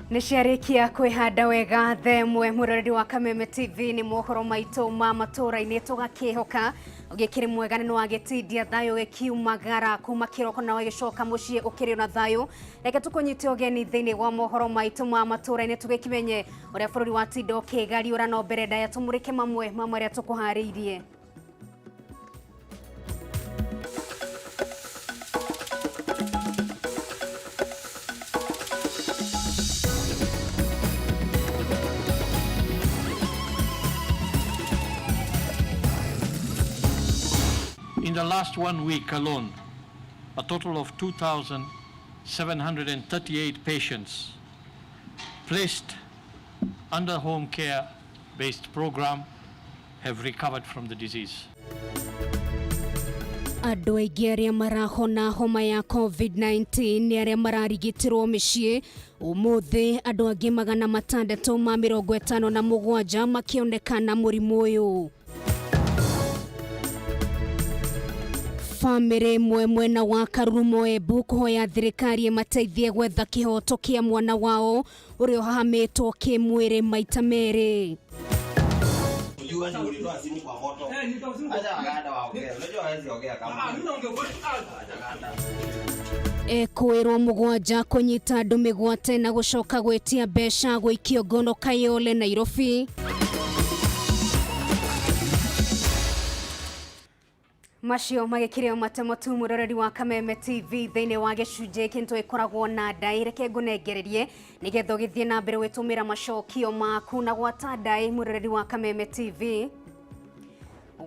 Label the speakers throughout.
Speaker 1: Nisharikia kwihanda wega themwe muroreri wa Kameme TV ni mohoro maito ma matura-ini tugakihoka ugikiri mwega ni wagetindia thayo gikiumagara kuma kiroko na wagicoka mucii ukiri na thayo reke tukunyite ogeni thiini wa mohoro maito ma matura-ini tugikimenye uria bururi wa tindo kigari ura no mbere ndaya tumurike mamwe maria tukuhariirie.
Speaker 2: In the last 1 week alone, a total of 2,738 patients placed under home care-based program have recovered from the disease.
Speaker 1: Andu aingi aria marahona homa ya COVID-19 ni aria mararigitirwo micii umuthi andu angi 657 makionekana murimu uyu. Family mwena wa Karumo Embu kuhoya thirikari mateithie gwetha kihoto kia mwana wao uria hahamitwo kimwiri maita meri. Ekwirwo mugwanja kunyita andu migwate na gucoka gwetia mbeca gwikio ngono Kayole Nairobi. Macio magikirio matemotu muroreri wa Kameme TV thiini wa gicunje kintu ikoragwo na ndai reke ngunengererie nigetho githie na mbere witumira macokio maku na gwata ndai muroreri wa Kameme TV.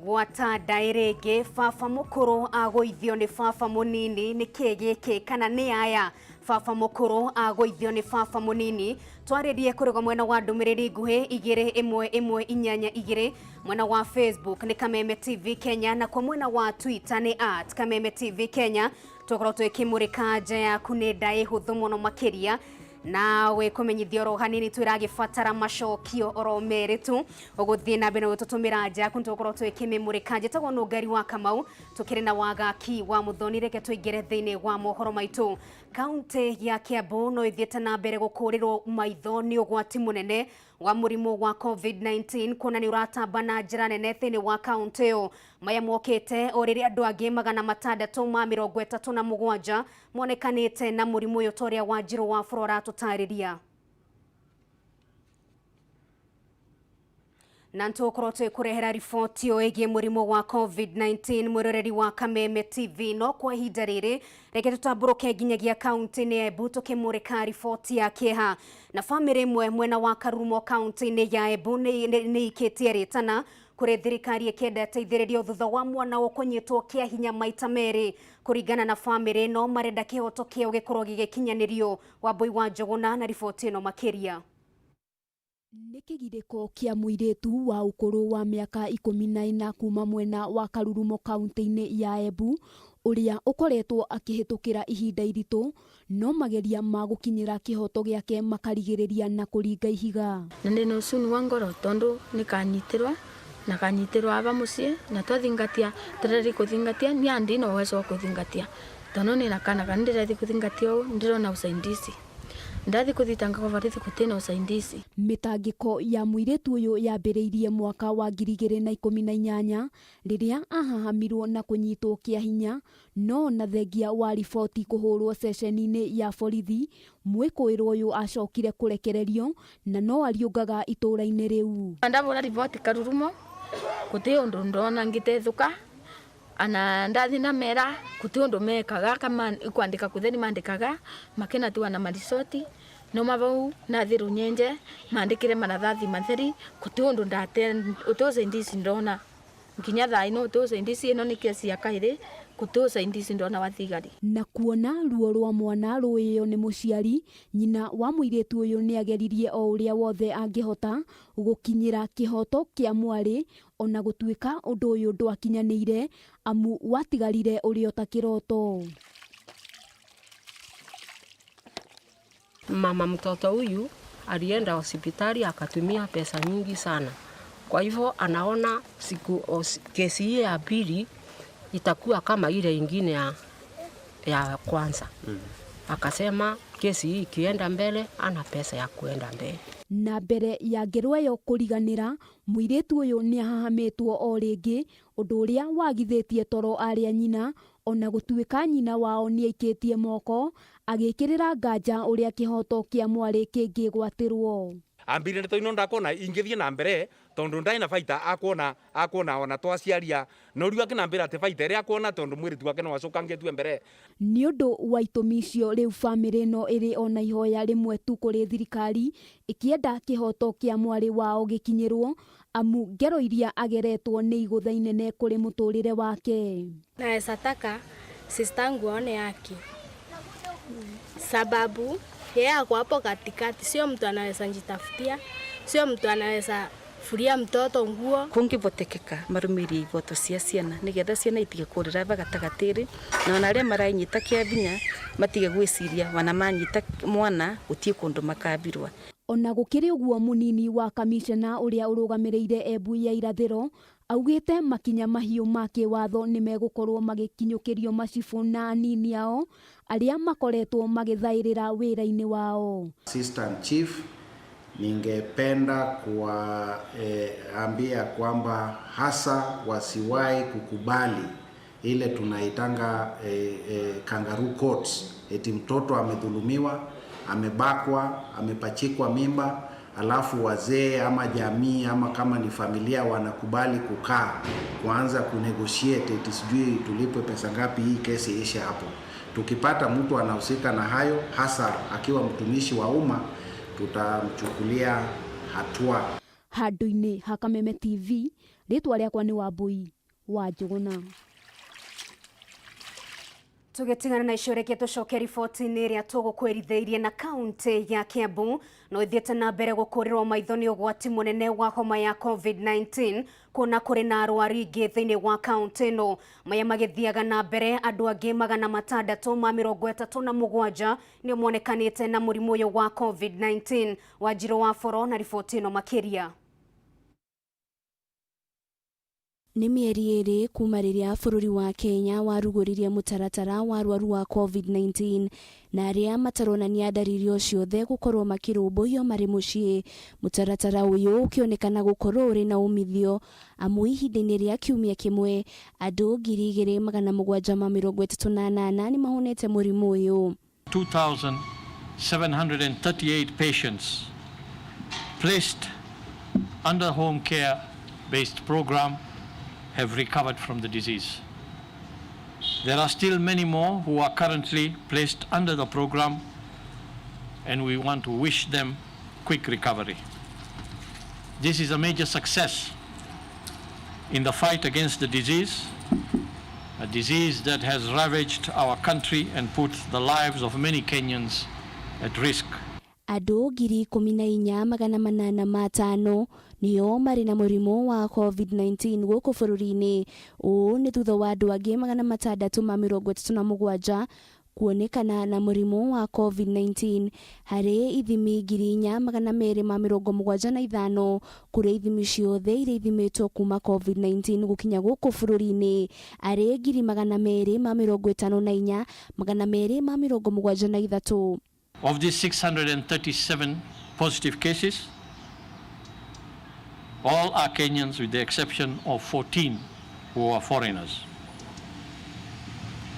Speaker 1: Gwata ndai ringi baba mukuru agoithio ni baba munini ni kigiki kana ni aya baba mukuru agoithio ni baba munini twaririe kurigo mwena wa ndumiriri nguhi 21122 mwena wa Facebook ni Kameme TV Kenya na kwa mwena wa Twitter ni @Kameme TV Kenya tukorwo twikimurika nja yaku ni ndai huthu muno makiria na we kumenyithio ro hanini twiragibatara macokio oro meritu uguthie na mbere gututumira nja yaku tukorwo twikimimurika njitagwo no ngari wa Kamau tukiri na wagaki wa muthoni reke tuingire thiini wa mohoro maitu. Kaunti ya Kiambu no ithiete na mbere gukurirwo maitho ni ugwati munene wa murimu wa COVID-19 kuna ni uratamba na njira nene thiini wa kaunti yo maya mokite oriri andu angi 637 monekanite na murimu yo toria wa njiro wa Flora tutariria. Nanto korote kurehera rifoti oegie murimu wa COVID-19 muroreri wa Kameme TV no kwa ihinda riri reke tutamburuke nginyagia kaunti ni Embu tukimurika rifoti ya kieha na family mwena wa Karumo kaunti ni ya Embu ni ikitie ritana kuri thirikari ikenda teithiririo thutha wa mwana wo kunyitwo kia hinya maita meri kuringana na family no marenda kihoto kio gikorwo gigikinyanirio wa Boi wa Njuguna na rifoti no makiria.
Speaker 3: Nikigiriko kia muiretu wa ukuru wa miaka 14 kuma mwena wa Karurumo kaunti-ini ya Embu uria ukoretwo akihitukira ihinda iritu no mageria magukinyira kihoto giake makarigiriria na kuringa ihiga.
Speaker 4: Na ndino usuni wa ngoro tondu nikanyitirwa na kanyitirwa aba mucie na twathingatia turari kuthingatia ni andi no weso kuthingatia tono ni nakana kandirari kuthingatia ndirona usaindisi ndathi kuthitanga kwa varithi kutena usaindisi.
Speaker 3: Mitangiko ya muiretu uyu yambiriirie mwaka wa 2018 riria ahahamirwo na kunyitwo kia hinya no na thengia wa riboti kuhurwo sesheni-ini ya borithi mwikuirwo uyu acokire kurekererio na no ariungaga itura-ini riu.
Speaker 4: Ndabura riboti Karurumo kuti undu ndona ngitethuka ana ndathi na mera kuti undu mekaga kama kwandika kutheni mandikaga makena tuwa na marisoti no mabau na thiru nyenje mandikire marathathi matheri kuti undu ndate utoze indisi ndona nginya thaino utoze indisi ino ni kesi ya kaire kutoza indisi ndona wa thigari
Speaker 3: na kuona ruo rwa mwana ruiyo ni muciari nyina wa muiretu uyu ni ageririe o uria wothe angihota gukinyira kihoto kia mwari ona gutuika undu uyu ndwakinyanire amu watigarire urio ta kiroto.
Speaker 5: Mama mtoto huyu alienda hospitali akatumia pesa nyingi sana, kwa hivyo anaona kesi hii ya pili itakuwa kama ile ingine ya kwanza. Akasema kesi hii ikienda mbele, ana pesa ya kuenda mbele.
Speaker 3: Na mbere ya ngero ĩyo kũriganĩra, mũirĩtu ũyũ nĩ ahahamĩtwo o rĩngĩ, ũndũ ũrĩa wagithĩtie toro arĩa nyina, ona gũtuĩka nyina wao nĩ aikĩtie moko, agĩkĩrĩra nganja ũrĩa kĩhoto kĩa mwarĩ kĩngĩgwatĩrwo.
Speaker 6: Ambire to ino ndakona ingithie na mbere tondu ndai na baita akona ona twaciaria no riu akina ate baita ria akona tondu mwiritu wake no wacokangetue mbere.
Speaker 3: Nĩ ũndũ wa itũmi icio rĩu bamĩrĩ ĩno ĩrĩ ona ihoya rĩmwe tu kũrĩ thirikari ĩkĩenda kĩhoto kĩa mwarĩ wao gĩkinyĩrwo, amu ngero iria ageretwo nĩ igũtha inene kũrĩ mũtũrĩre wake.
Speaker 7: Naweza taka sistangu aone haki, sababu yeye ako hapo katikati, sio mtu anaweza njitafutia, sio mtu anaweza furia mtoto nguo.
Speaker 8: Kungivotekeka marumirie ivoto cia ciana nigetha ciana itige kurira bagatagatiri na ona aria maranyita kiabinya matige gwiciria wana manyita mwana gutie kundu makabirwa.
Speaker 3: Ona gũkĩrĩ ũguo, mũnini wa kamishna ũrĩa ũrũgamĩrĩire Embu ya irathĩro augĩte makinya mahiũ ma kĩwatho nĩ megũkorwo magĩkinyũkĩrio macibũ na anini ao arĩa makoretwo magĩthaĩrĩra wĩra-inĩ wao.
Speaker 9: Assistant Chief, ningependa kuambia kwamba hasa wasiwahi kukubali ile tunaitanga kangaroo courts, eti mtoto amedhulumiwa, amebakwa, amepachikwa mimba, alafu wazee ama jamii ama kama ni familia wanakubali kukaa kuanza kunegotiate eti sijui tulipwe pesa ngapi hii kesi ishe hapo. Tukipata mtu anahusika na hayo, hasa akiwa mtumishi wa umma, tutamchukulia hatua.
Speaker 3: Handũ-inĩ ha Kameme TV, rĩtwa rĩakwa nĩ Wambui wa Njũgũna.
Speaker 1: Tugetingana na icio reke tucoke riboti-inĩ ĩrĩa tũgũkwĩrithĩirie na kaunti ya Kiambu no ithiĩte na mbere gũkũrĩrwo maitho nĩ ũgwati mũnene wa homa ya COVID-19 kuna kũrĩ na arwaru aingĩ thĩinĩ wa kaunti ĩno. Maya magĩthiaga na mbere, andũ angĩ 637 nĩo monekanĩte na mũrimũ ũyũ wa COVID-19. Wanjirũ wa Boro na riboti ĩno makĩria.
Speaker 3: Nĩ mĩeri ĩrĩ kuma rĩrĩa bũrũri wa Kenya warugũririe mũtaratara wa arwaru wa COVID-19 na arĩa mataronania ndariri o ciothe gũkorwo makĩrũmbũiyo marĩ mũciĩ. Mũtaratara ũyũ ũkĩonekana gũkorwo ũrĩ na umithio amu ihinda-inĩ rĩa kiumia kĩmwe andũ 2,738 nĩ mahonete mũrimũ ũyũ.
Speaker 2: 2,738 patients placed under home care based program have recovered from the disease. There are still many more who are currently placed under the program, and we want to wish them quick recovery. This is a major success in the fight against the disease, a disease that has ravaged our country and put the lives of many Kenyans at risk.
Speaker 3: Andũ 14,805 nĩo marĩ na mũrimũ wa COVID-19 gũkũ bũrũri-inĩ. Ũũ nĩ thutha wa andũ angĩ 637 kuonekana na mũrimũ wa COVID-19 harĩ ithimi 4,275 kũrĩ ithimi ciothe iria ithimĩtwo kuma COVID-19 gũkinya gũkũ bũrũri-inĩ arĩ 254,273.
Speaker 2: Of these 637 positive cases, all are Kenyans with the exception of 14 who are foreigners.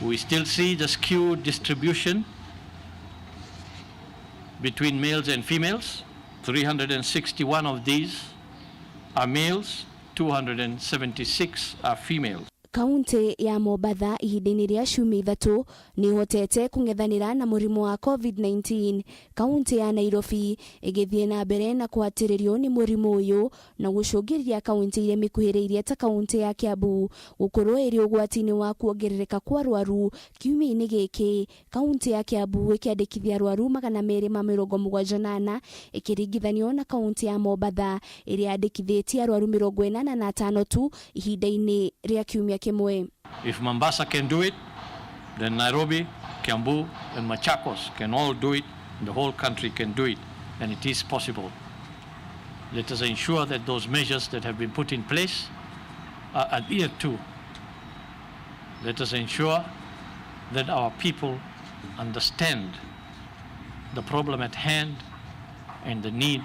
Speaker 2: We still see the skewed distribution between males and females. 361 of these are males, 276 are females.
Speaker 3: Kaunti ya Mombasa ihinda-inĩ rĩa ciumia 3 nĩ hotete kũng'ethanĩra na mũrimũ wa COVID-19. Kaunti ya Nairobi ĩgĩthiĩ na mbere na kũhatĩrĩrio nĩ mũrimũ ũyũ na gũcũngĩrĩria kaunti iria mĩkuhĩrĩirie ta kaunti ya Kiambu gũkorwo ĩrĩ ũgwati-inĩ wa kuongerereka kwa arwaru kiumia-inĩ gĩkĩ. Kaunti ya Kiambu ĩkĩandĩkithia arwaru 278 ĩkĩringithanio na kaunti ya Mombasa ĩrĩa yandĩkithĩtie arwaru 85 tu ihinda-inĩ rĩa kiumia kimwe.
Speaker 2: If Mombasa can do it, then Nairobi, Kiambu and Machakos can all do it, and the whole country can do it, and it is possible. Let us ensure that those measures that have been put in place are adhered to. Let us ensure that our people understand the problem at hand and the need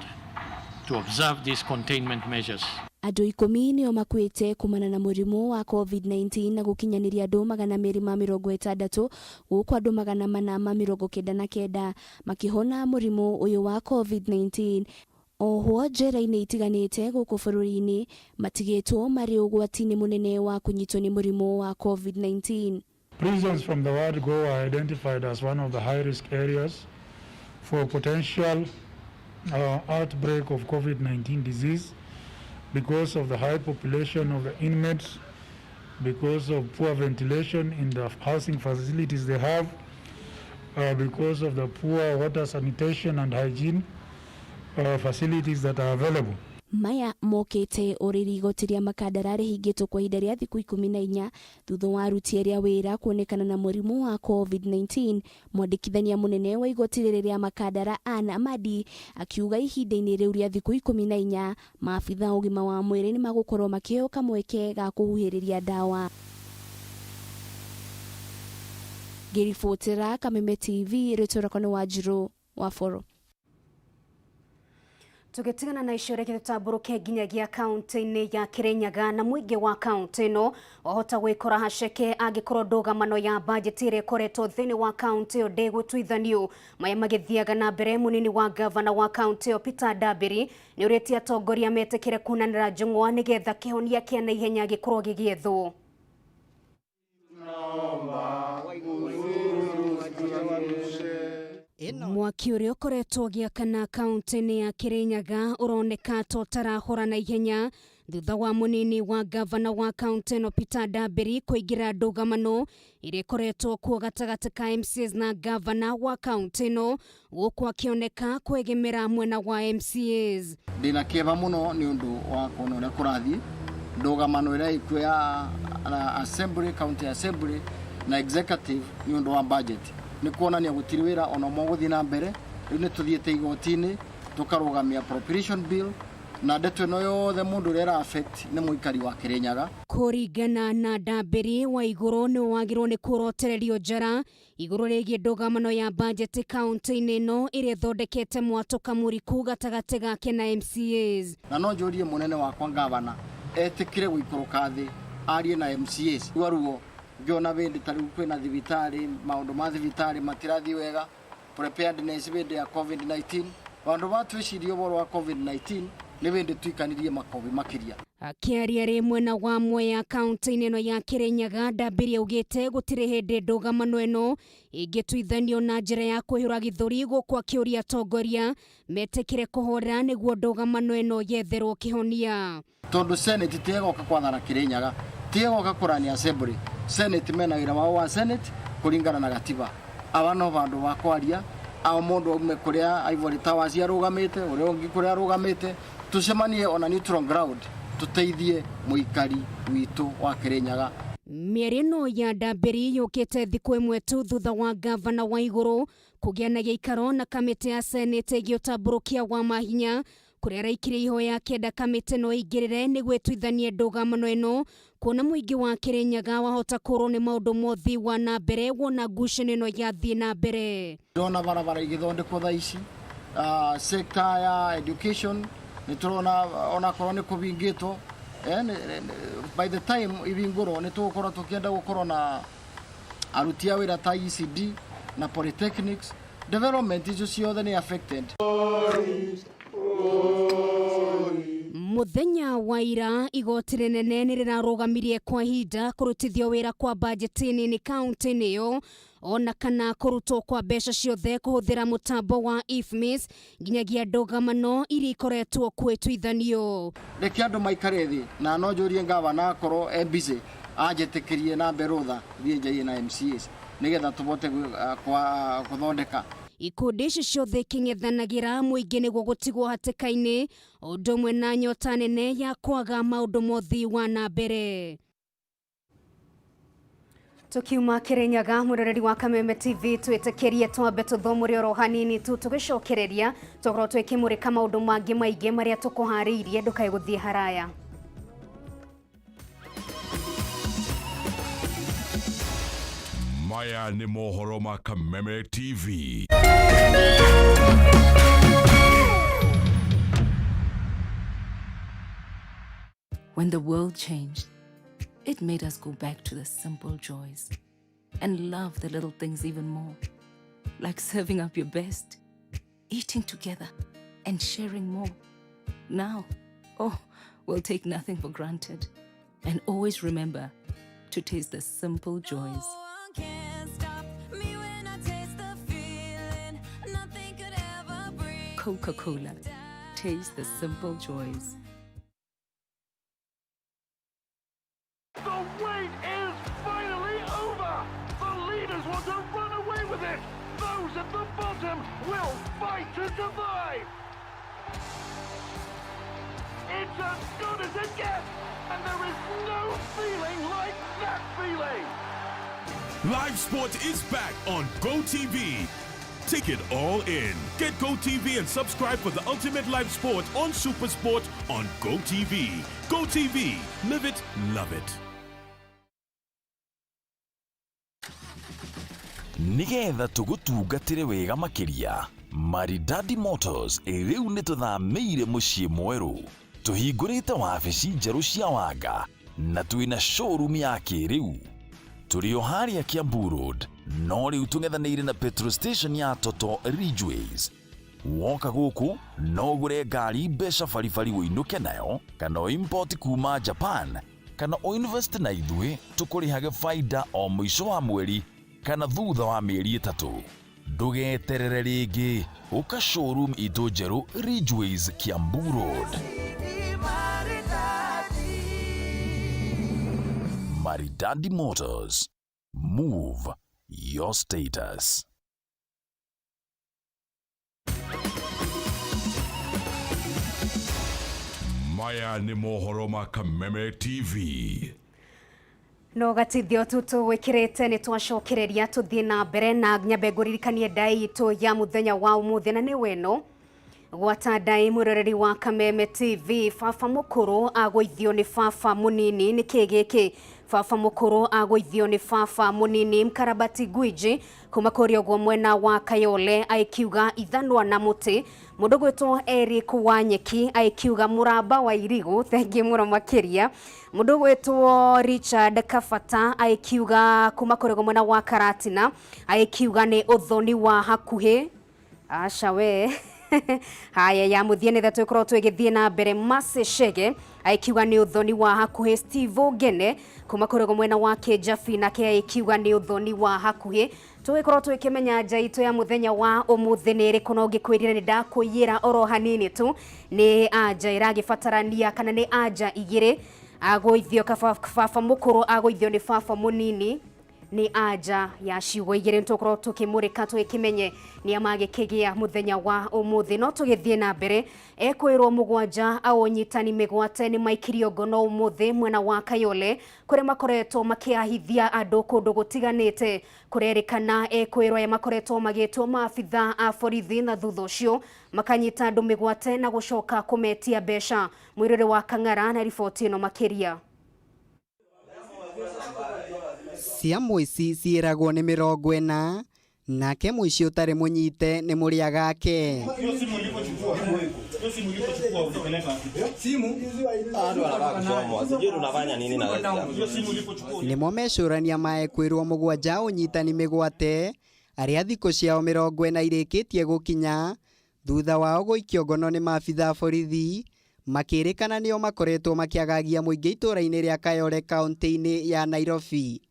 Speaker 2: to observe these containment measures.
Speaker 3: Andũ 10 nĩo makuĩte kumana na mũrimũ wa COVID-19 na gũkinyanĩria andũ 260 gũkũ andũ 499 makĩhona mũrimũ ũyũ wa COVID-19. Oho njera-inĩ itiganĩte gũkũ bũrũri-inĩ matigĩtwo marĩ ũgwati-inĩ mũnene wa kũnyitwo nĩ mũrimũ wa COVID-19.
Speaker 10: Prisons from the word go are identified as one of the high-risk areas for potential outbreak of COVID-19 disease because of the high population of the inmates, because of poor ventilation in the housing facilities they have, because of the poor water sanitation and hygiene facilities that are available.
Speaker 3: Maya mokete ũrĩrĩ igoti rĩa makandara rĩhingĩtwo kwa ihinda rĩa thikũ 14 thutha wa aruti arĩa wĩra kuonekana na mũrimũ wa COVID-19. Mwandĩkithania mũnene wa igoti rĩa makandara Anna Madi akiuga ihinda-inĩ rĩu rĩa thikũ 14 maabitha ũgima wa mwĩrĩ nĩ magũkorwo makĩheo kamweke ga kũhuhĩrĩria ndawa. Ngĩribotera Kameme TV rĩtũrako nĩ Wanjirũ wa Foro.
Speaker 1: Tugetigana na icio reke tũtambũrũke nginyagia kaunti-inĩ ya Kirinyaga na mũingĩ wa kaunti ĩno wahota gwĩkora haceke angĩkorwo ndũgamano ya bajeti ĩrĩa ĩkoretwo thĩinĩ wa kaunti ĩyo ndĩgũtuithanio. Maya magĩthiaga na mbere mũnini wa gavana wa kaunti ĩyo Peter Ndambĩri nĩ ũrĩtie atongoria metĩkĩre kunanĩra njũng'wa nĩgetha kĩhonia kĩa naihenya gĩkorwo gĩgĩethwo. Mwaki ũrĩa ũkoretwo ũgĩakana kaunti-inĩ ya Kirinyaga ũroneka ta ũtarahora na ihenya thutha wa mũnini wa gavana wa kaunti ĩno Peter Ndambĩri kũingĩra ndũgamano ĩrĩa ĩkoretwo kuo gatagatĩ ka MCAs na gavana wa kaunti ĩno gũkũ akĩoneka kwĩgemera mwena wa MCAs.
Speaker 11: Ndĩna kĩeba mũno nĩ ũndũ wa kuona ũrĩa kũrathiĩ ndũgamano ĩrĩa ikuo ya assembly, county assembly na executive nĩ ũndũ wa budget. Nĩ kuonania gũtirĩ wĩra ona ũmwe gũthiĩ na mbere. Rĩu nĩ tũthiĩte igoti-inĩ tũkarũgamia appropriation bill na ndeto ĩno yothe mũndũ ũrĩa affect nĩ mũikari wa Kirinyaga.
Speaker 1: Kũringana na Ndambĩri wa igũrũ nĩ wagĩrĩirwo nĩ kũrotererio njara igũrũ rĩgiĩ ndũgamano ya bajeti kaunti-inĩ ĩno ĩrĩa ĩthondekete mwatũka mũriku gatagatĩ gake na MCAs.
Speaker 11: Na no njũrie mũnene wakwa gavana etĩkĩre gũikũrũka thĩ arie na MCAs. Ruo ngiona bĩndĩ ta rĩu kwĩna thibitarĩ maũndũ ma thibitarĩ matirathiĩ wega, preparedness bĩndĩ ya COVID-19 bandũ batwĩcirie ũhoro wa COVID-19 nĩ bĩndĩ tuikanirie makobi makĩria.
Speaker 1: Akĩaria rĩ mwena wa Mwea kaunti-inĩ ĩno ya Kirinyaga, Ndambĩri augĩte gũtirĩ hĩndĩ ndũgamano ĩno ĩngĩtuithanio na njĩra ya kũihũra gĩthũri gũkũ akĩũria atongoria metĩkĩre kũhora nĩguo ndũgamano ĩno yetherwo kĩhonia.
Speaker 11: Tondũ Senate tĩgoka kwathana Kirinyaga, tĩgoka kũrania assembly. Senate mena wĩra wao wa Senate kũringana na gatiba. Aba no bandũ ba kwaria ao mũndũ aume kũrĩa Ivory Towers arũgamĩte ũrĩa ũngĩ kũrĩa arũgamĩte tucemanie ona neutral ground tuteithie mũikari witũ wa Kirinyaga.
Speaker 1: Mĩario ĩno ya Ndambĩri yũkĩte thikũ ĩmwe tu thutha wa gavana wa igũrũ kũgĩa na gĩikaro na kamĩtĩ ya Senate ĩgiĩ ũtambũrũkia wa mahinya kũrĩa araikire ihoya kenda kamĩtĩ ĩno ĩingĩrĩre nĩguo ĩtuithanie ndũgamano ĩno kuona mũingĩ wa Kirinyaga wahota kũrwo nĩ maũndũ mothi wa na mbere wona ngucanio ĩno yathiĩ na mbere.
Speaker 11: Ndona barabara igĩthondekwo thaa ici, sector ya education nĩ tũrona ona korwo nĩ kũbingĩtwo, by the time ibingũrwo nĩ tũgũkorwo tũkĩenda gũkorwo na aruti a wĩra ta ECD na polytechnics. Development icio ciothe nĩ affected.
Speaker 1: Muthenya wa ira igoti rĩnene nĩ rĩrarũgamirie kwa ihinda kũrutithio wĩra kwa bajeti nini kaunti-inĩ ĩyo ona kana kũrutwo kwa mbeca ciothe kũhũthĩra mũtambo wa IFMIS nginyagia ndũgamano iria ikoretwo kwĩtuithanio.
Speaker 11: Reke andũ maikare thĩ na no njũrie gavana akorwo busy anjĩtĩkĩrie na mberũtha thiĩ njarie na MCAs nĩgetha tũbote gũthondeka.
Speaker 1: Ikundi ici ciothe ikĩng'ethanagĩra mũingĩ nĩguo gũtigwo hatĩka-inĩ ũndũ ũmwe na nyota nene ya kwaga maũndũ mothi wa na mbere. Tukiuma Kirinyaga, mũroreri wa Kameme TV twĩtĩkĩrie twambe tũthomore oro hanini tu tũgĩcokereria tũkorwo twĩkĩmũrĩka maũndũ mangĩ maingĩ marĩa tũkũharĩirie ndũkae gũthiĩ haraya.
Speaker 12: Maya ni mohoro ma Kameme TV.
Speaker 13: When the world changed, it made us go back to the simple joys and love the little things even more, like serving up your best, eating together, and sharing more. Now, we'll take nothing for granted and always remember to taste the simple joys. Coca-Cola. Taste the simple joys.
Speaker 14: The wait is finally over! The leaders want to run away with it! Those at the bottom will fight to survive! It's as good as it gets! And there is no feeling like that feeling!
Speaker 12: Live sport is back on GoTV. Take it all in. Get GoTV and subscribe for the ultimate live sport on SuperSport on GoTV. GoTV. Live it, love it.
Speaker 15: Nigetha tugutungatire wega makiria Maridadi Motors riu nituthamĩire muciĩ mweru tuhingũrĩte wabici njerũ cia wanga na twina showroom ya kĩrĩu tũrĩ o harĩa Kiambu Road no rĩu tũng'ethanĩire na petrol station ya Toto Ridgeways. Woka gũkũ no ũgũre ngari mbeca baribari ũinũke nayo kana import kuma Japan kana invest na ithuĩ tũkũrĩhage faida o mũico wa mweri kana thutha wa mĩeri 3. Ndũgeterere rĩngĩ ũka showroom itũ njerũ Ridgeways Kiambu Road. Maridadi Motors. Move your status.
Speaker 12: Maya ni mohoro ma Kameme TV.
Speaker 1: No gatithio tutu wikirite ni twacokereria tuthie na mbere na nyambe nguririkanie ndai itu ya muthenya wa umuthi na ni weno gwata ndai mwiroreri wa Kameme TV baba mukuru agũithio ni baba munini ni kigiki baba mukuru agũithio ni baba munini Mkarabati Gwiji kuma kũrĩa ũguo mwena wa Kayole aikiuga ithanwa na muti mundu gwitwo Eric Wanyeki aikiuga muramba wa irigu thengi mũno makiria mundu gwitwo Richard Kafata aikiuga kuma kũrĩa ũguo mwena wa Karatina aikiuga ni uthoni wa hakuhi aca we haya ya muthie thatu ikorwo twigithie na mbere Maseshege aikiuga ni uthoni wa hakuhi Steve Ogene kuma kũrĩa mwena wa Kejafi na ke aikiuga ni uthoni wa hakuhi twikorwo twikimenya njaito ya muthenya wa umuthi ni ri kuno ngikwirira ni ndakuyira oro hanini tu ni anja iragibatarania kana ni anja igire agũithio baba mukuru agũithio ni baba munini ni aja ya ciugo igire ntukorwo tukimurika twikimenye ni amagikigia muthenya wa umuthi no tugithie na mbere ekwirwo mugwanja awonyitani migwate ni maikirio ngono umuthi mwena wa Kayole kure makoretwo makiahithia andu kundu gutiganite kurerikana ekwirwo ya makoretwo magitwo maabitha a borithi na thutha ucio makanyita andu migwate na gucoka kumetia besha mwirire wa Kang'ara na riboti ino makiria.
Speaker 16: Cia muici ciiragwo ni 40 nake muici utari munyite ni muria gake nimo mecurania maekwirwo mugwanja unyitani migwate aria thiko ciao 40 irikitie gukinya thutha wao guikio ngono ni maabitha borithi makirikana nio makoretwo makiagagia muingi itura-ini ria Kayole kaunti-ini ya Nairobi.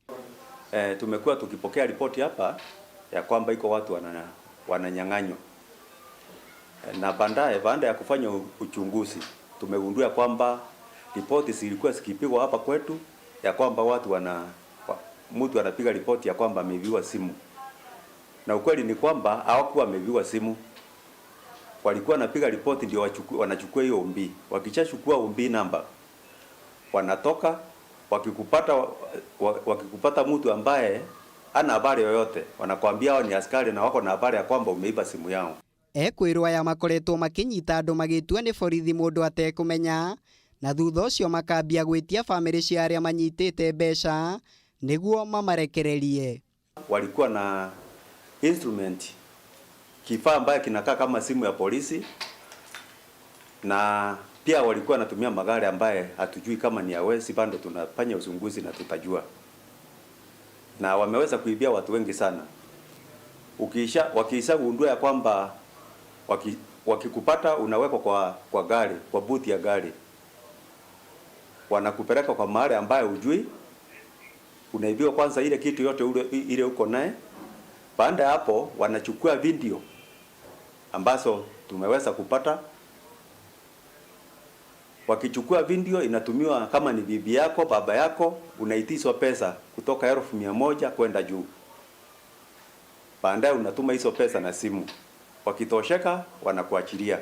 Speaker 17: Tumekuwa tukipokea ripoti hapa ya kwamba iko watu wananyang'anywa. Na baada ya kufanya uchunguzi tumegundua kwamba ripoti zilikuwa zikipigwa hapa kwetu ya kwamba mtu anapiga ripoti ya kwamba ameibiwa simu. Na ukweli ni kwamba hawakuwa ameibiwa simu. Walikuwa wanapiga ripoti ndio wanachukua hiyo ombi. Wakichachukua ombi namba wanatoka wakikupata mtu ambaye ana habari yoyote wanakuambia hao ni askari na wako na habari ya kwamba umeiba simu yao.
Speaker 16: Ekwirwa ya makoretwo makinyita andu magitua ni borithi mundu atekumenya na thutha ucio makambia gwitia family cia aria manyitite besha niguo mamarekererie.
Speaker 17: walikuwa na instrument, kifaa ambayo kinakaa kama simu ya polisi, na pia walikuwa wanatumia magari ambaye hatujui kama ni ya wezi. Bado tunafanya uchunguzi na tutajua. Na wameweza kuibia watu wengi sana. Wakiisha gundua ya kwamba wakikupata unawekwa kwa gari, kwa buti ya gari, wanakupeleka kwa mahali ambaye hujui, unaibiwa kwanza ile kitu yote ile uko naye. Baada ya hapo wanachukua video ambazo tumeweza kupata. Wakichukua video inatumiwa, kama ni bibi yako, baba yako, unaitiswa pesa kutoka 100,000 kwenda juu. Baadaye unatuma hizo pesa na simu. Wakitosheka wanakuachilia.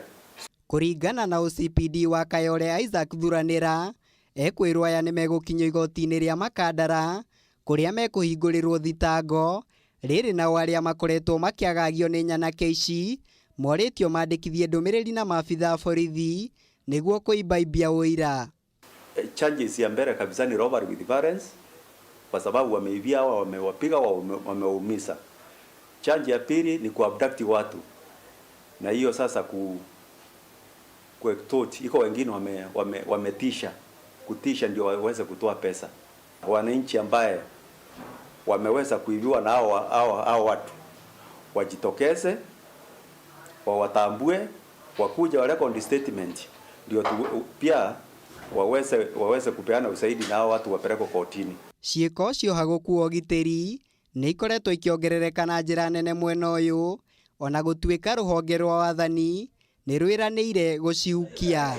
Speaker 16: Kuringana na OCPD wa Kayole Isaac Thuranira, ekwirwo aya nimegukinyio igoti-ini ria Makandara kuria mekuhingurirwo thitango riri na aria makoretwo makiagagio ni nyanake ici moritio mandikithie ndumiriri na maabitha borithi niguo kuibaibia uira.
Speaker 17: Charges ya mbele kabisa ni robbery with violence, kwa sababu wameibia hawa, wamewapiga, wameumiza. Charge ya pili ni kuabduct watu, na hiyo sasa iko wengine wametisha, kutisha ndio waweze kutoa pesa. Wananchi ambaye wameweza kuibiwa na hao watu wajitokeze, wawatambue, wakuja wa record statement, ndio pia waweze kupeana usaidi na hao watu wapelekwe kotini.
Speaker 16: Ciiko cio hagukuo gitiri ni ikoretwo ikiongerereka na njira nene mwena uyu, ona gutuika ruhonge rwa wathani ni rwiraniire gucihukia.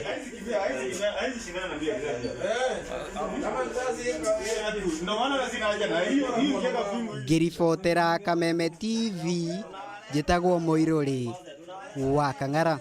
Speaker 16: Ngiribotera Kameme TV, njitagwo Muiruri wa Kang'ara.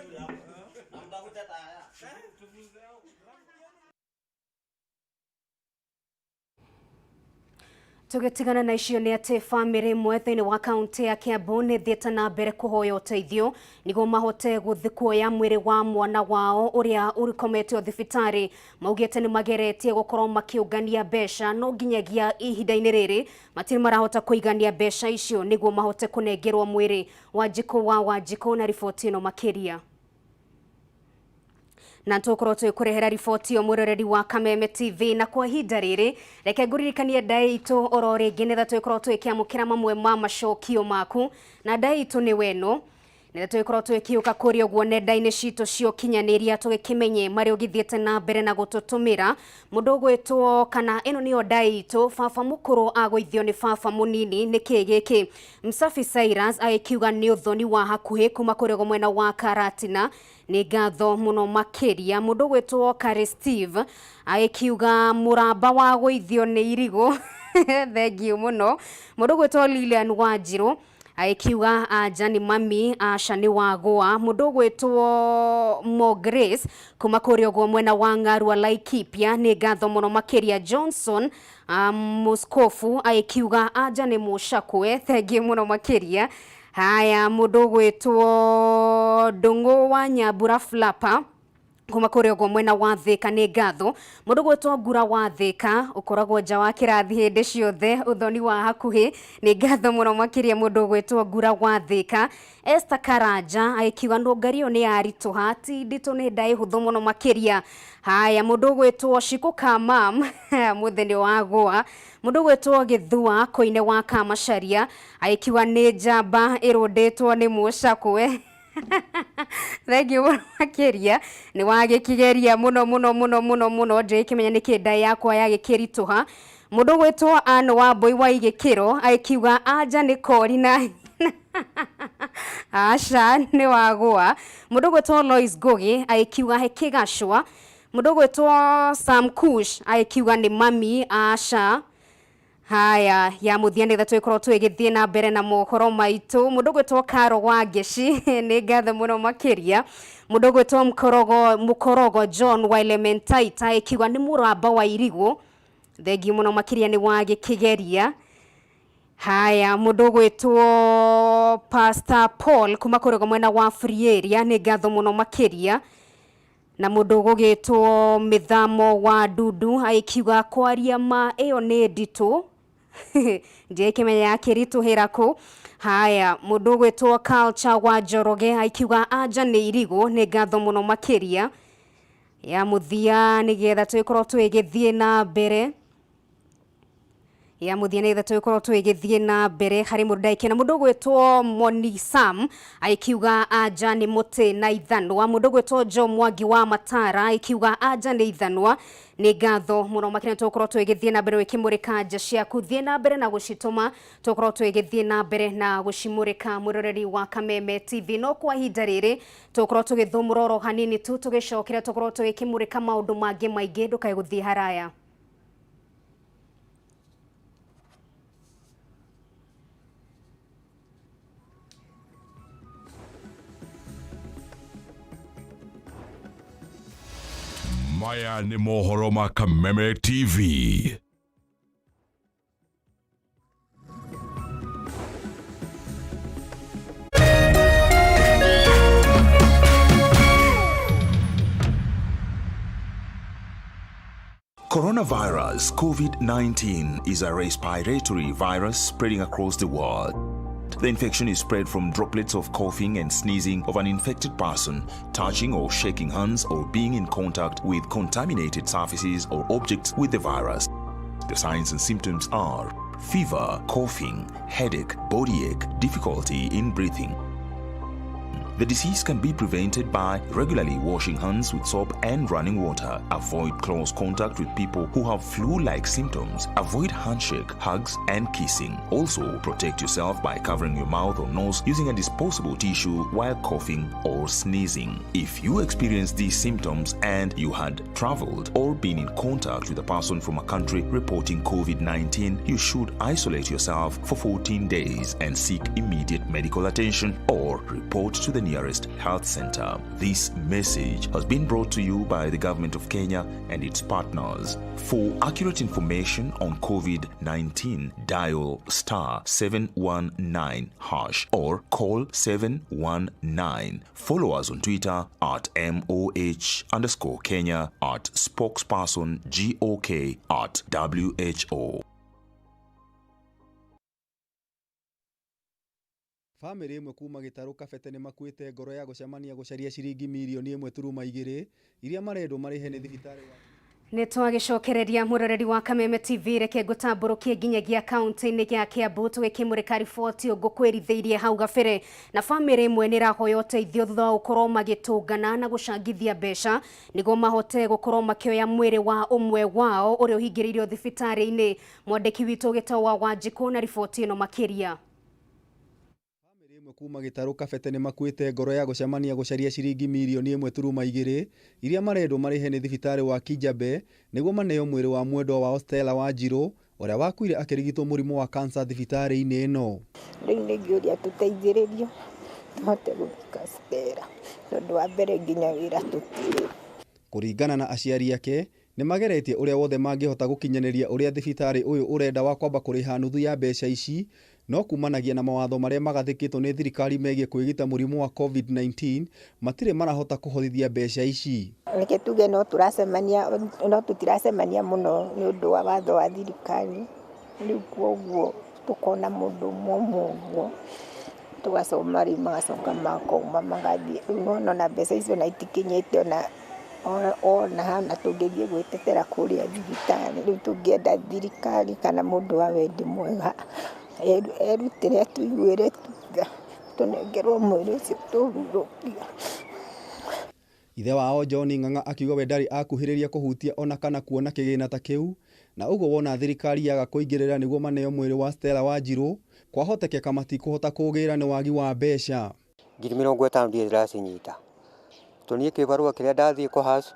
Speaker 1: Tugitigana na icio ni ati family imwe thiini wa kaunti ya Kiambu ni thiete na mbere kuhoya uteithio niguo mahote kuoya mwiri wa mwana wao uria urikometio thibitari. Maugite ni mageretie gukorwo makiungania mbeca no nginyagia ihinda-ini riri matiri marahota kuigania mbeca icio niguo mahote kunengerwo mwiri. Wanjiku na riboti ino makiria. Na tukorwo tukurehera riboti yo mwiroreri wa Kameme TV, na kwa ihinda riri reke nguririkanie ndai itu oro ringi nitha tukorwo twikiamukira mamwe ma macokio maku, na ndai itu ni weno nitha tukorwo twikiuka kuria guo nenda-ini citu cio kinyaniria tugikimenye mari ugithiete na mbere na gututumira. Mundu gwitwo kana ino niyo ndai itu baba mukuru agwithio ni baba munini ni kigiki. Msafi Cyrus aikiuga ni uthoni wa hakuhi kuma kurego mwena wa Karatina ni ngatho muno makiria. Mundu gwitwo Kari Steve aikiuga muramba wa gwithio ni irigo thengiu muno. Mundu gwitwo Lilian Wanjiru aikiuga aja ni mami aca ni wagwa. Mundu gwitwo Mo Grace kuma kuria gwo mwena wa Ng'arua Laikipia ni ngatho muno makiria. Johnson Muskofu aikiuga aja ni mucakwe thengiu muno makiria. Haya, mundu gwitwo Ndungu wa Nyambura Flapa kuma kuria gwo mwena wa Thika ni ngatho. Mundu gwitwo Ngura wa Thika ukoragwo nja wa kirathi hindi ciothe uthoni wa hakuhi ni ngatho muno makiria. Mundu gwitwo Ngura wa Thika. Esther Karanja aikiuga ndungario ni arituha ti nditu ni ndai huthu muno makiria. Haya, mundu gwitwo Shiku Kamam mutheni wa gwa. Mundu gwitwo Githua Koine wa Kamacharia aikiuga ni njamba irunditwo ni mucakwe thengiu makiria ni wagikigeria muno ndikimenya niki ndai yakwa yagikirituha. Mundu gwitwo Anne wa Boy wa Igikiro aikiuga aja ni kori na aca ni wagwa. Mundu gwitwo Lois Gogi aikiuga hekigacwa. Mundu gwitwo Sam Kush aikiuga ni mami aca. Haya, ya muthiani tha twikorwo twigithie na mbere na mohoro maitu. Mundu gwitwo Karo wa Ngeci ni ngatho muno makiria. Mundu gwitwo Mukorogo John wa Elementaita aikiuga ni muramba wa irigo thengiu muno makiria ni wagikigeria. Haya, mundu gwitwo Pastor Paul kuma kuria mwena wa Free Area ni ngatho muno makiria. Na mundu gugitwo Mithamo wa Dudu aikiuga kwaria ma iyo ni nditu ndiye kimenya kirituhira ku. Haya, mundu gwitwo Culture wa Njoroge aikiuga anja ni irigo ni ngatho muno makiria ya muthia nigetha twikorwo twigithie na mbere ya muthia nigetha twikorwo twigithie na mbere hari mundaike na mundu gwitwo Moni Sam aikiuga anja ni muti na ithanwa. Mundu gwitwo Jo Mwangi wa Matara aikiuga anja ni ithanwa ni ngatho muno makina twikorwo twigithie na mbere wikimurika anja ciaku thie na mbere na gucituma twikorwo twigithie na mbere na gucimurika. Mwiroreri wa Kameme TV no kwa ihinda riri twikorwo tugithumura ro hanini tu tugicokera twikorwo twikimurika maundu mangi maingi ndukae guthie haraya.
Speaker 12: Maya ni mohoro ma Kameme TV.
Speaker 18: Coronavirus COVID-19 is a respiratory virus spreading across the world. The infection is spread from droplets of coughing and sneezing of an infected person, touching or shaking hands or being in contact with contaminated surfaces or objects with the virus. The signs and symptoms are fever, coughing, headache, body ache, difficulty in breathing. The disease can be prevented by regularly washing hands with soap and running water. Avoid close contact with people who have flu-like symptoms. Avoid handshake, hugs, and kissing. Also, protect yourself by covering your mouth or nose using a disposable tissue while coughing or sneezing. If you experience these symptoms and you had traveled or been in contact with a person from a country reporting COVID-19, you should isolate yourself for 14 days and seek immediate medical attention or report to the nearest health center. This message has been brought to you by the Government of Kenya and its partners. For accurate information on COVID-19, dial *719# or call 719. Follow us on Twitter at MOH_Kenya, at spokesperson GOK, at WHO.
Speaker 19: Family imwe kuma gitaru kabete ni makuite ngoro ya gucemania gucaria ciringi milioni 1.2 iria marendwo marihe ni thibitari wa
Speaker 1: Ni twagicokereria mwiroreri wa Kameme TV reke gutamburukie nginyagia kaunti-ini gia Kiambu twikimurika riboti ngukwirithiirie hau gabere na family imwe ni rahoya uteithio thutha wa gukorwo magitungana na gucangithia mbeca niguo mahote gukorwo makioya mwiri wa umwe wao uria uhingiriirio thibitari-ini. Mwandiki witu gitawa Wanjiku na riboti ino makiria.
Speaker 19: Kuma gitaru kabete ni makuite ngoro ya gucemania gucaria ciringi milioni 1.2 iria marendwo marihe ni thibitari wa Kijabe niguo maneo mwiri wa mwendwa wa Stella wa Njiro uria wakuire akirigitwo murimu wa cancer thibitari-ini ino.
Speaker 20: Riu ni ngiuria tuteithiririo tuhote guthika Stella tondu wa mbere nginya wira tutire.
Speaker 19: Kuringana na aciari yake ni mageretie uria wothe mangihota gukinyaniria uria thibitari uyu urenda wa kwamba kuriha nuthu ya mbeca ici no kumanagia na mawatho maria magathikitwo ni thirikari megie kwigita murimu wa COVID-19 matire marahota kuhothithia mbeca ici.
Speaker 20: Reke tuge no tutiracemania muno ni undu wa watho wa thirikari riu kwoguo tukona mundu mumwe tugacoma riu magacoka makauma magathie riu na mbeca icio na itikinyite ona hana tungithie gwitetera kuria thibitari riu tungienda thirikari kana mundu wa wendi mwega erutire tuiguire tunengerwo mwiri ucio tuhurukia.
Speaker 19: Ithe wao John Ng'ang'a akiuga we ndari akuhiriria kuhutia ona kana kuona kigina ta kiu na ugo wona thirikari yaga kuingirira niguo maneo mwiri wa Stella wa Njiro kwahotekeka matikuhota kugira ni wagi wa mbeca.
Speaker 21: 50 ndiye ndiracinyita tunie kibarua kiria ndathie ko hasu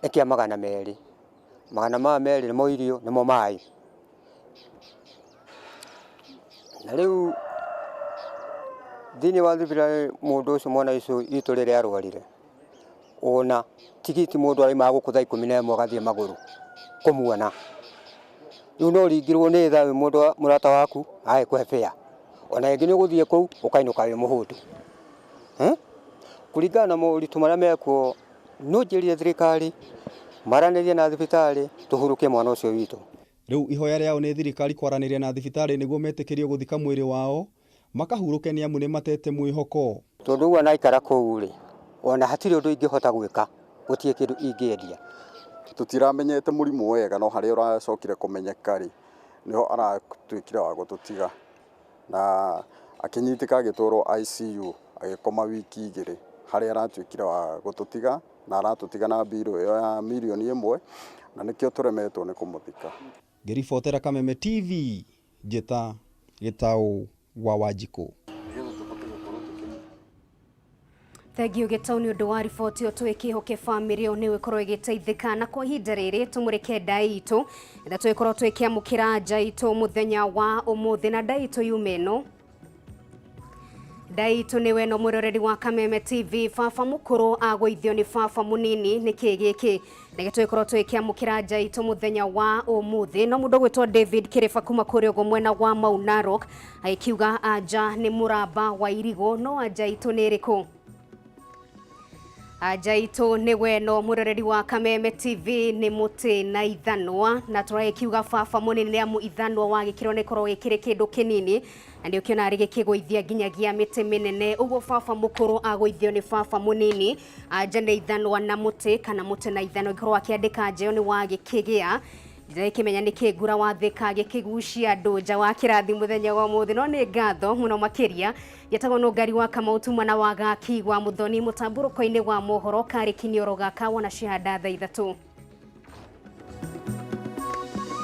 Speaker 21: ekia magana meri nimo irio nimo mai na riu thini wa thibira mundu ucio mwana icio itu rire arwarire ona tigiti mundu ari magukutha 11 agathie maguru kumuona riu no ringirwo ni tha mundu murata waku ae kwefea ona ingi ni guthie kuu ukainuka wi muhutu kuringana na muritu maria mekuo no njirire thirikari maranirie na thibitari tuhurukie mwana ucio witu.
Speaker 19: Riu ihoya riao ni thirikari kwaraniria na thibitari niguo metikirio guthika mwiri wao makahuruke ni amu ni matete mwihoko.
Speaker 21: Tondu wana ikara kuu ri ona hatiri undu ingihota gwika gutie kindu ingiendia.
Speaker 4: Tutiramenyete murimu wega no hari uracokire kumenyeka ri niho aratwikira wa gututiga na akinyitika agitwaro ICU agikoma wiki 2 hari aratwikira wa gututiga na aratutiga na biro ya milioni 1 na nikio turemetwo ni kumuthika.
Speaker 19: Ngiribotera Kameme TV Jeta Gitau wa Wanjiku.
Speaker 1: Thegio Gitau ni undu wa riboti twikihoke family ni wikorwo igiteithika na kwa ihinda riri tumurike ndaitu na twikorwo twikiamukira njaitu muthenya wa umuthi na ndaitu yumeno. Ndaitu ni weno mwiroreri wa Kameme TV baba mukuru agwithio ni baba munini ni kigiki nige twikorwo twikiamukira njaitu muthenya wa umuthi no mundu gwitwo David Kirifa kuma kuri ugo mwena wa Maunarok aikiuga anja ni muramba wa irigo no njaitu ni riku. Njaitu ni weno mwiroreri wa Kameme TV ni muti na ithanwa na turakiuga baba munini ni amu ithanwa wa gikiro ni korwo gikire kindu kinini na ndio kiona ari gikigwithia nginyagia miti minene ugo baba mukuru agwithio ni baba munini anja ni ithanwa na muti kana muti na ithanwa ikorwo akiandika njeo ni wa gikigia ndire kimenya ni kigura wa thika gikigucia andu nja wa kirathi muthenya wa muthi no ni ngatho muno makiria yetagwo no ngari wa Kamautu na waga kigwa muthoni mutamburuko-ini wa mohoro kari kinioro gaka wona cihanda thaa 3.